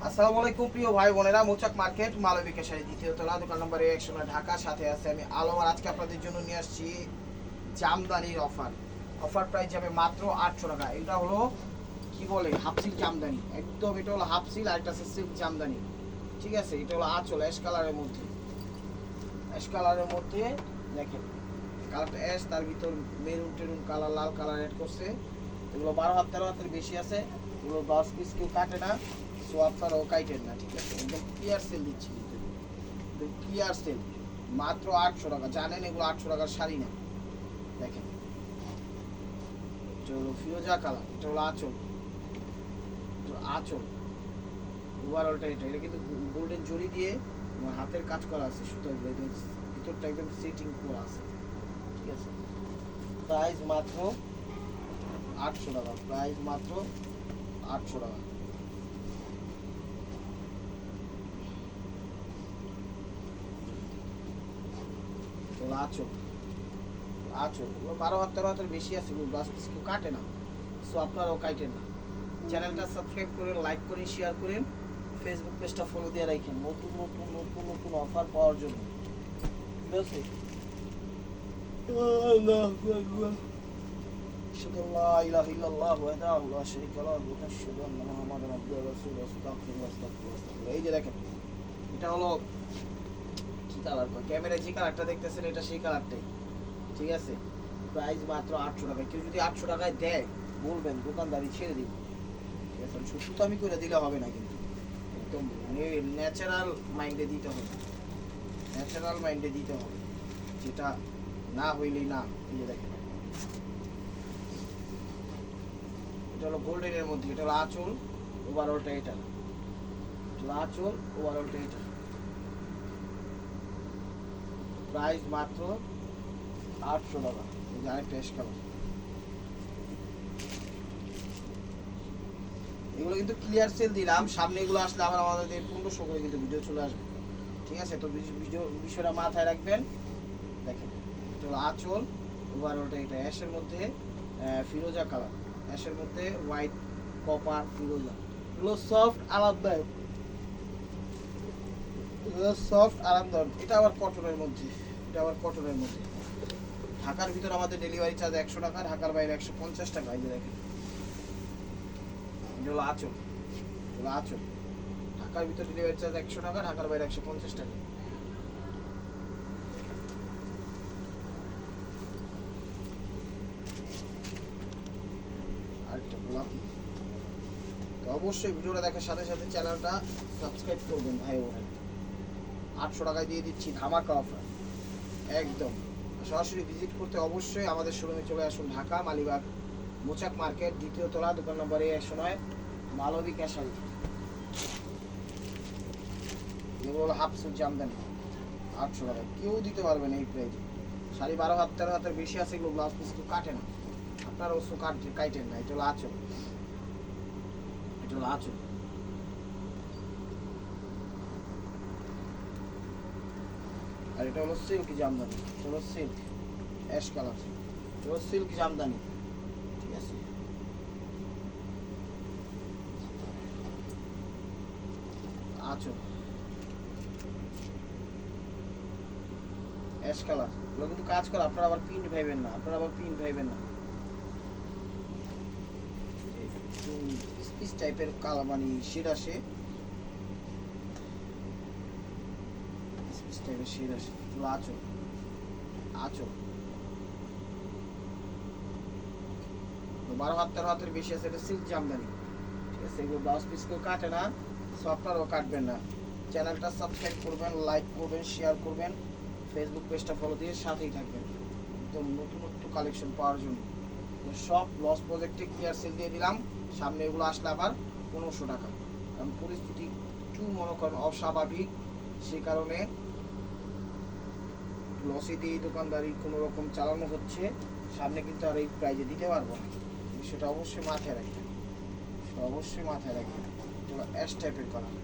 আসসালামু আলাইকুম প্রিয় ভাই বোনেরা, মৌচাক মার্কেট মালবিকা শাড়ি দ্বিতীয় তলা, দোকান নম্বর 109 ঢাকা। সাথে আছে আমি আলম। আর আজকে আপনাদের জন্য নিয়ে আসছি জামদানির অফার প্রাইস যাবে মাত্র 800 টাকা। এটা হলো কি বলে হাফ সিল্ক জামদানি, একদম এটা হলো হাফ সিল্ক, আর এটা আছে সিল্ক জামদানি। ঠিক আছে, এটা হলো আঁচল অ্যাশ কালারের মধ্যে, দেখেন কালারটা অ্যাশ, তার ভিতর মেরুন টেরুন কালার, লাল কালার অ্যাড করছে। এগুলো 12 হাত 13 হাতের বেশি আছে, এগুলো 10 পিস কেউ কাটে না, সো আপনারাও কাটেন না। ঠিক আছে, একদম ক্লিয়ার সেল দিচ্ছি, একদম ক্লিয়ার সেল, মাত্র 800 টাকা। জানেন এগুলো 800 টাকার শাড়ি না। দেখেন এটা হলো ফিরোজা কালার, এটা হলো আঁচল ওভারঅলটা। এটা কিন্তু গোল্ডেন জরি দিয়ে আমার হাতের কাজ করা আছে, সুতার ভিতরটা একদম সেটিং করা আছে। ঠিক আছে, প্রাইস মাত্র 800 টাকা, প্রাইস মাত্র 800 টাকা। আঁচল 12 হাত 13 হাতের বেশি আছে, 10 পিস কেউ কাটে না, সো আপনারাও কাটেন না। চ্যানেলটা সাবস্ক্রাইব করেন, লাইক করেন, শেয়ার করেন, ফেসবুক পেজটা ফলো দিয়ে রাখেন নতুন নতুন নতুন নতুন অফার পাওয়ার জন্য। ঠিক আছে, এই যে দেখেন এটা হলো কি কালার, ক্যামেরায় যে কালারটা দেখতেছেন এটা সেই কালারটাই। ঠিক আছে, প্রাইস মাত্র 800 টাকা। কেউ যদি 800 টাকায় দেয় বলবেন, দোকানদারি ছেড়ে দিব। ঠিক আছে, শুধু তো আমি করে দিলে হবে না, কিন্তু একদম ন্যাচারাল মাইন্ডে দিতে হবে, ন্যাচারাল মাইন্ডে দিতে হবে, যেটা না হইলেই না। এই যে দেখেন এটা হলো গোল্ডেনের মধ্যে, এটা হলো আঁচল ওভারঅলটা, এটা আঁচল ওভারঅলটা, এটা প্রাইস মাত্র 800 টাকা। এই যে আরেকটা অ্যাশ কালার, এগুলো কিন্তু ক্লিয়ার সেল দিলাম। সামনে এগুলো আসলে আবার আমাদের 1500 করে কিন্তু ভিডিও চলে আসবে। ঠিক আছে, তো বিষয়টা মাথায় রাখবেন। দেখেন এটা হলো আঁচল ওভারঅলটা, এটা অ্যাশের মধ্যে ফিরোজা কালার, অ্যাশের মধ্যে হোয়াইট কপার ফিরোজা। এগুলো সফট আরামদায়ক, এটা আবার কটনের মধ্যে, ঢাকার ভিতর আমাদের ডেলিভারি চার্জ 100 টাকা, ঢাকার বাইরে 150 টাকা। এই যে দেখেন এটা হলো আঁচল, ঢাকার ভিতর ডেলিভারি চার্জ 100 টাকা, ঢাকার বাইরে 150 টাকা। আরেকটা গোলাপি। তো অবশ্যই ভিডিওটা দেখার সাথে সাথে চ্যানেলটা সাবস্ক্রাইব করবেন ভাই বোনেরা। 800 টাকায় দিয়ে দিচ্ছি ধামাকা অফার একদম। সরাসরি ভিজিট করতে অবশ্যই আমাদের শোরুমে চলে আসুন, ঢাকা মালিবাগ মৌচাক মার্কেট দ্বিতীয় তলা, দোকান নম্বর 109 মালবিকা শাড়ি। এগুলো হলো হাফ সুট জামদানি, 800 টাকা কেউ দিতে পারবে না এই প্রাইজে। শাড়ি 12 হাত 13 হাতের বেশি আছে, এগুলো ব্লাউজ পিস কেউ কাটে না, আপনারা ওসব কাটেন না। এটা হলো আঁচল, আর এটা হলো সিল্ক জামদানি, এটা হলো সিল্ক অ্যাশ কালার, এটা হলো সিল্ক জামদানি। ঠিক আছে, আঁচল অ্যাশ কালার, এগুলো কিন্তু কাজ করে, আপনারা আবার প্রিন্ট ভাইবেন না, পিস টাইপের কালার, মানে শেড আসে, পিস টাইপের শেড আসে। এগুলো আঁচল 12 হাত 13 হাতের বেশি আছে, এটা সিল্ক জামদানি। ঠিক আছে, এগুলো ব্লাউজ পিস কেউ কাটে না, সো আপনারাও কাটবেন না। চ্যানেলটা সাবস্ক্রাইব করবেন, লাইক করবেন, শেয়ার করবেন, ফেসবুক পেজটা ফলো দিয়ে সাথেই থাকবেন একদম নতুন নতুন কালেকশন পাওয়ার জন্য। সব লস প্রজেক্টে ক্লিয়ার সেল দিয়ে দিলাম, সামনে এগুলো আসলে আবার 1500 টাকা, কারণ পরিস্থিতি একটু মনে করেন অস্বাভাবিক, সেই কারণে লসে দিয়ে দোকানদারি কোনো রকম চালানো হচ্ছে। সামনে কিন্তু আর এই প্রাইজে দিতে পারবো না, সেটা অবশ্যই মাথায় রাখবেন, এগুলো অ্যাশ টাইপের কালার,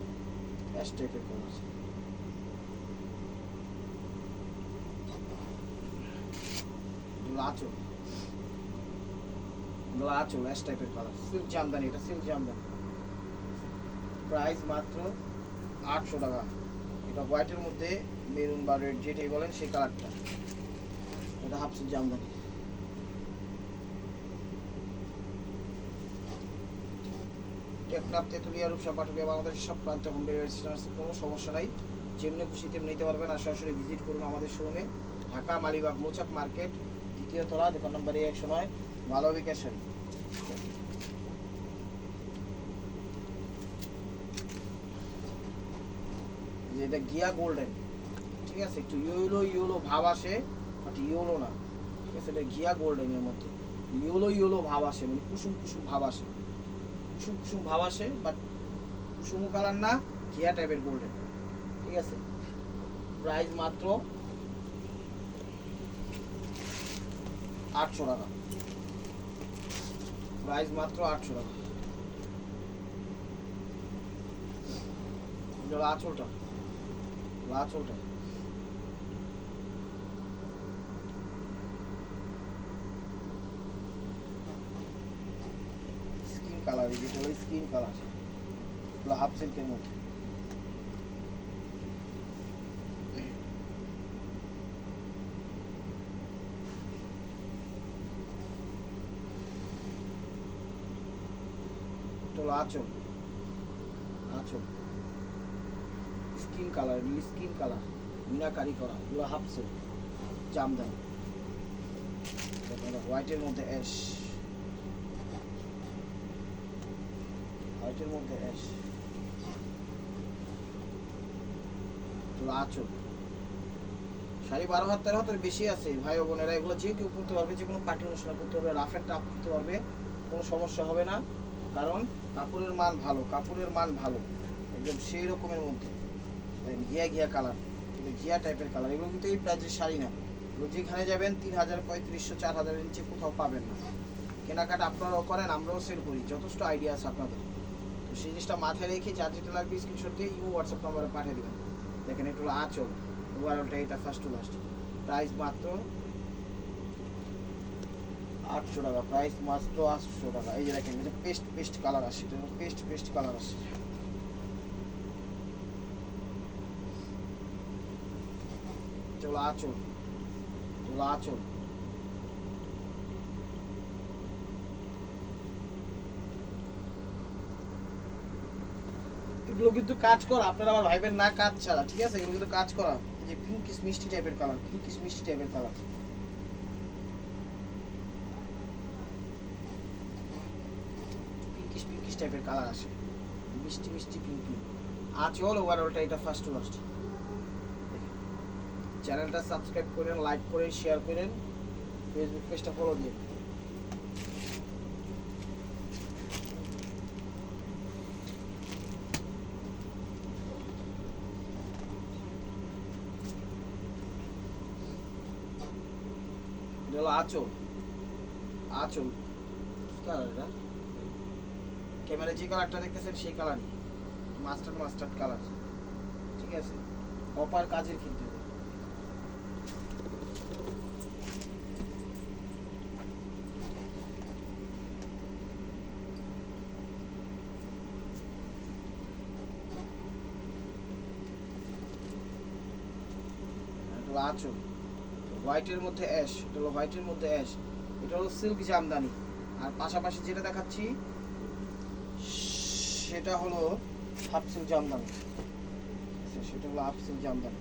আঁচল অ্যাশ টাইপের কালার, সিল্ক জামদানি, এটা সিল্ক জামদানি। প্রাইস মাত্র 800 টাকা। এটা হোয়াইটের মধ্যে মেরুন বা রেড যেটাই বলেন সেই কালারটা, এটা হাফসুট জামদানি। টেকনাফ, তেতুলিয়া, রূপসা, পাটুলিয়া, বাংলাদেশের সব প্রান্তে হোম ডেলিভারি সিস্টেম আছে, কোনো সমস্যা নাই। যেমনি খুশি তেমনি নিতে পারবেন। আর সরাসরি ভিজিট করুন আমাদের শোরুমে, ঢাকা মালিবাগ মৌচাক মার্কেট, 2য় তলা, দোকান নম্বর 109, ভালো বিকাশ শাড়ি। এটা গিয়া গোল্ডেন, ঠিক আছে, একটু ইয়েলো ইয়েলো ভাব আসে, বাট ইয়েলো না, ঠিক আছে। এটা গিয়া গোল্ডেনের মধ্যে ইয়েলো ইয়েলো ভাব আসে, মানে কুসুম কুসুম ভাব আসে, কুসুম কুসুম ভাব আসে, বাট কুসুম কালার না, ঘিয়া টাইপের গোল্ডেন, ঠিক আছে। প্রাইস মাত্র 800 টাকা, প্রাইস মাত্র 800 টাকা। আঁচলটা, আঁচলটা স্কিন কালার, যেটা হলো স্কিন কালার, হাফ সিল্কের মধ্যে। আঁচল, আঁচল skin colour, skin colour meenakari করা, এগুলো হাফ সিল্ক জামদানি। হোয়াইটের মধ্যে অ্যাশ, হোয়াইটের মধ্যে অ্যাশ, আঁচল। শাড়ি 12 হাত 13 হাতের বেশি আছে ভাই ও বোনেরা, এগুলো যে কেউ পড়তে পারবে, যে কোনো পার্টি অনুষ্ঠানে পড়তে পারবে, রাফের টাপ পড়তে পারবে, কোনো সমস্যা হবে না। কারণ কাপড়ের মান ভালো, কাপড়ের মান ভালো একদম সেই রকমের মধ্যে, ঘিয়া ঘিয়া কালার, ঘিয়া টাইপের কালার। এগুলো কিন্তু এই প্রাইজের শাড়ি না, এগুলো যেখানে যাবেন 3000, 3500, 4000-এর নিচে কোথাও পাবেন না। কেনাকাটা আপনারাও করেন, আমরাও সেল করি, যথেষ্ট আইডিয়া আছে আপনাদের। তো সেই জিনিসটা মাথায় রেখে যার যেটা লাগবে স্ক্রিনশট দিয়ে হোয়াটসঅ্যাপ নাম্বারে পাঠিয়ে দেবেন। দেখেন একটু আঁচল, ওভারঅলটা এটা ফার্স্ট টু লাস্ট। প্রাইস মাত্র 800 টাকা, প্রাইস মাত্র 800 টাকা। এই যে দেখেন, এটা পেস্ট পেস্ট কালার আসে, এটা পেস্ট পেস্ট কালার আসে। চলো আঁচল, চলো আঁচল, এগুলো কিন্তু কাজ করা, আপনারা আবার ভাইবেন না কাজ ছাড়া, ঠিক আছে। এগুলো কিন্তু কাজ করা, যে পিঙ্কিশ মিষ্টি টাইপের কালার, পিঙ্কিশ মিষ্টি টাইপের কালার, পিঙ্কিশ পিঙ্কিশ টাইপের কালার আসে, মিষ্টি মিষ্টি পিঙ্কি। আঁচল, ওভারঅলটা এটা ফার্স্ট টু লাস্ট। চ্যানেলটা সাবস্ক্রাইব করেন, লাইক করেন, শেয়ার করেন, ফেসবুক পেজটা ফলো দিন। এটা হলো আঁচল, আঁচল কালার, এটা ক্যামেরা যে কালারটা দেখতেছেন সেই কালার, মাস্টার্ড মাস্টার্ড কালার, ঠিক আছে। কপার কাজের ক্ষেত্রে আঁচল, হোয়াইটের মধ্যে অ্যাশ, এটা হলো হোয়াইটের মধ্যে অ্যাশ, এটা হলো সিল্ক জামদানি। আর পাশাপাশি যেটা দেখাচ্ছি সেটা হলো হাফ সিল্ক জামদানি, সেটা হলো half silk Jamdani.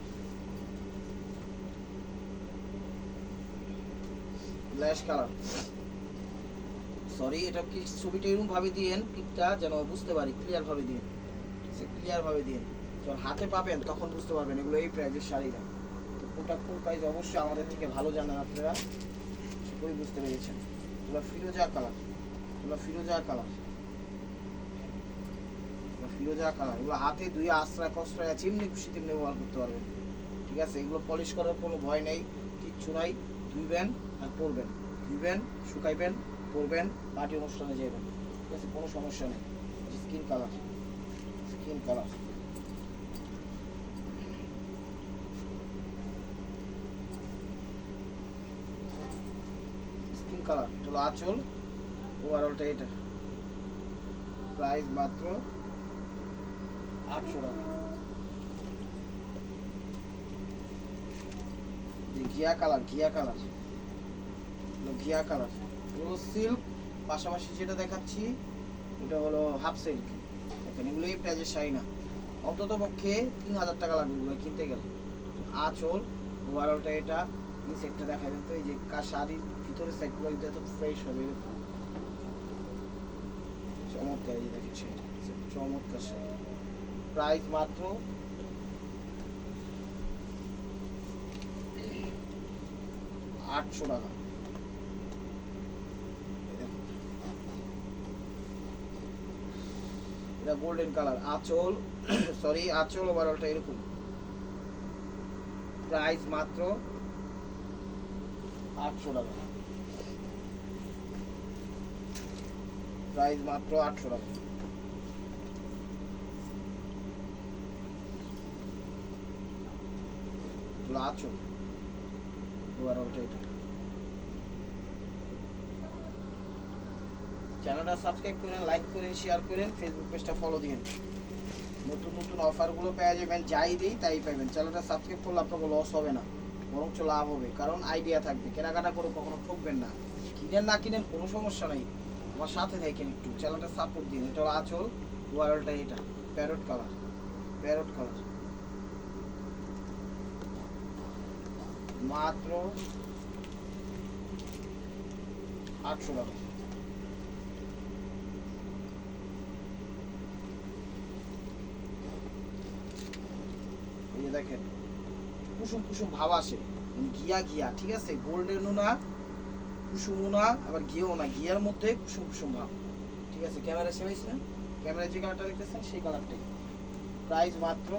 ব্ল্যাশ colour, sorry, এটা কি ছবিটা এরকম ভাবে দিয়েন, পিকটা যেন বুঝতে পারি, ক্লিয়ার ভাবে দিন, ক্লিয়ার ভাবে দিন, যখন হাতে পাবেন তখন বুঝতে পারবেন এগুলো এই প্রাইজের শাড়িটা। তো কোনটা কোন প্রাইস অবশ্যই আমাদের থেকে ভালো জানেন আপনারা, সবই বুঝতে পেরেছেন। এগুলো ফিরোজা কালার, এগুলো ফিরোজা কালার, ফিরোজা কালার, এগুলো হাতে ধুয়ে আশ্রয় কষ্টয় আছে, এমনি খুশি তেমনি ব্যবহার করতে পারবেন, ঠিক আছে। এগুলো পলিশ করার কোনো ভয় নেই, কিচ্ছু নাই। ধুইবেন আর পরবেন, ধুইবেন, শুকাইবেন, পরবেন, পার্টি অনুষ্ঠানে যাবেন, ঠিক আছে, কোনো সমস্যা নেই। Skin colour, skin colour, skin colour, চলো আঁচল, ওভারঅলটা এটা। প্রাইস মাত্র 800 টাকা। ঘিয়া কালার, ঘিয়া কালার, ঘিয়া কালার, এগুলো সিল্ক। পাশাপাশি যেটা দেখাচ্ছি এটা হলো হাফ সিল্ক। দেখেন এগুলো এই প্রাইজের শাড়ি না, অন্তত পক্ষে 3000 টাকা লাগবে এগুলো কিনতে গেলে। আঁচল ওভারঅলটা এটা, এই সেটটা দেখা যেত, এই যে শাড়ির ভিতরে সেটগুলো দিতে তো ফ্রেশ হবে এরকম চমৎকার। এই যে দেখেন সেটা চমৎকার শাড়ি, প্রাইস মাত্র 800 টাকা। এটা গোল্ডেন কালার, আঁচল সরি আঁচল ওভারঅলটা এরকম, প্রাইস মাত্র 800 টাকা। প্রাইস মাত্র 800 টাকা। আঁচল ওভারঅলটা এটা। চ্যানেলটা সাবস্ক্রাইব করেন, লাইক করেন, শেয়ার করেন, ফেসবুক পেজটা ফলো দিন। নতুন নতুন অফারগুলো পেয়ে যাবেন, যাই দিই তাই পাবেন। চ্যানেলটা সাবস্ক্রাইব করলে আপনাকে লস হবে না, বরঞ্চ লাভ হবে, কারণ আইডিয়া থাকবে। কেনাকাটা করে কখনো ঠকবেন না। কিনেন না কিনেন কোনো সমস্যা নেই, আমার সাথে থাকেন, একটু চ্যানেলটা সাপোর্ট দিন। এটা হলো আঁচল ওভারঅলটা এটা, প্যারট কালার, প্যারট কালার, মাত্র 800 টাকা। এই যে দেখেন কুসুম কুসুম ভাব আসে, ঘিয়া ঘিয়া, ঠিক আছে, গোল্ডেনও না কুসুমও না আবার ঘিয়েও না, ঘিয়ার মধ্যে কুসুম কুসুম ভাব, ঠিক আছে। ক্যামেরা সেভাইছেন, ক্যামেরায় যে কালারটা দেখতেছেন সেই কালারটাই। প্রাইস মাত্র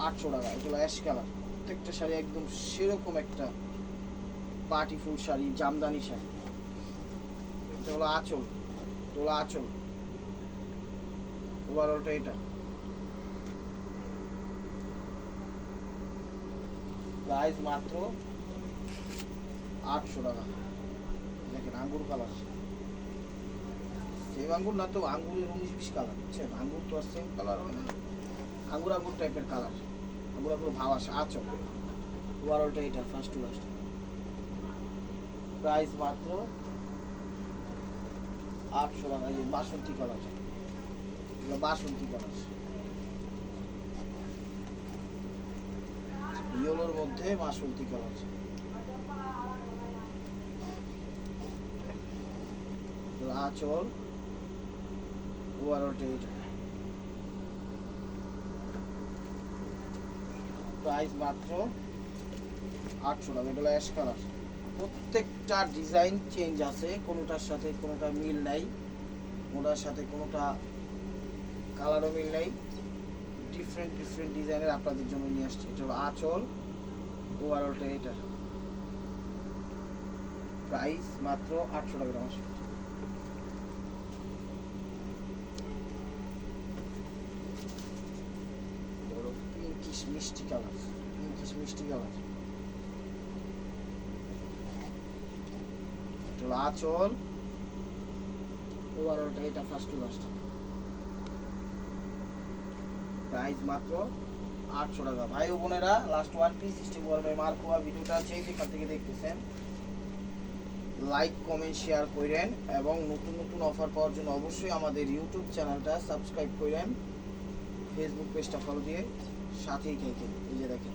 800 টাকা। এগুলো অ্যাশ কালার, প্রত্যেকটা শাড়ি একদম সেরকম একটা পার্টি ফুল শাড়ি, জামদানি শাড়ি। এটা হলো আঁচল, এটা হলো আঁচল ওভারঅলটা এটা। প্রাইস মাত্র 800 টাকা। দেখেন আঙ্গুর কালার, সেম আঙ্গুর না তো, আঙ্গুরের 19-20 কালার, বুঝছেন? আঙ্গুর তো আর সেম কালার হয় না, আঙ্গুর আঙ্গুর টাইপের কালার, আঙ্গুর আঙ্গুর ভাব আসে। আঁচল ওভারঅলটা এটা ফার্স্ট টু লাস্ট। প্রাইস মাত্র 800 টাকা। এই বাসন্তী কালার, এগুলো বাসন্তী কালার, ইয়েলোর মধ্যে বাসন্তী কালার। আঁচল ওভারঅলটা এটা, প্রাইস মাত্র 800 টাকা। এগুলো অ্যাশ কালার, প্রত্যেকটা ডিজাইন চেঞ্জ আছে, কোনোটার সাথে কোনোটা মিল নাই, কোনোটার সাথে কোনোটা কালারও মিল নাই, ডিফারেন্ট ডিফারেন্ট ডিজাইনের আপনাদের জন্য নিয়ে আসছে। এটা হলো আঁচল ওভারঅলটা এটা, প্রাইস মাত্র 800 টাকা। পিঙ্কিশ মিষ্টি কালার, পিঙ্কিশ মিষ্টি কালার, এটা হলো আঁচল ওভারঅলটা এটা ফার্স্ট টু লাস্ট। প্রাইস মাত্র 800 টাকা। ভাই ও বোনেরা, last one piece stick world মার্কোয়া ভিডিওটা যেখান থেকে দেখতেছেন লাইক কমেন্ট শেয়ার করেন, এবং নতুন নতুন অফার পাওয়ার জন্য অবশ্যই আমাদের ইউটিউব চ্যানেলটা সাবস্ক্রাইব করেন, ফেসবুক পেজটা ফলো দিয়ে সাথেই থাকেন। এই যে দেখেন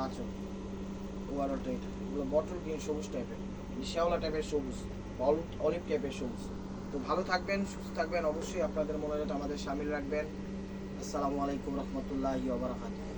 আঁচল ওভারঅলটা এটা, এগুলো বটল গ্রিন সবুজ টাইপের, শ্যাওলা টাইপের সবুজ, অলিভ টাইপের সবুজ। তো ভালো থাকবেন, সুস্থ থাকবেন, অবশ্যই আপনাদের মনে আমাদের সামিল রাখবেন। আসসালামু আলাইকুম রহমতুল্লাহি ওয়া বারাকাতুহু।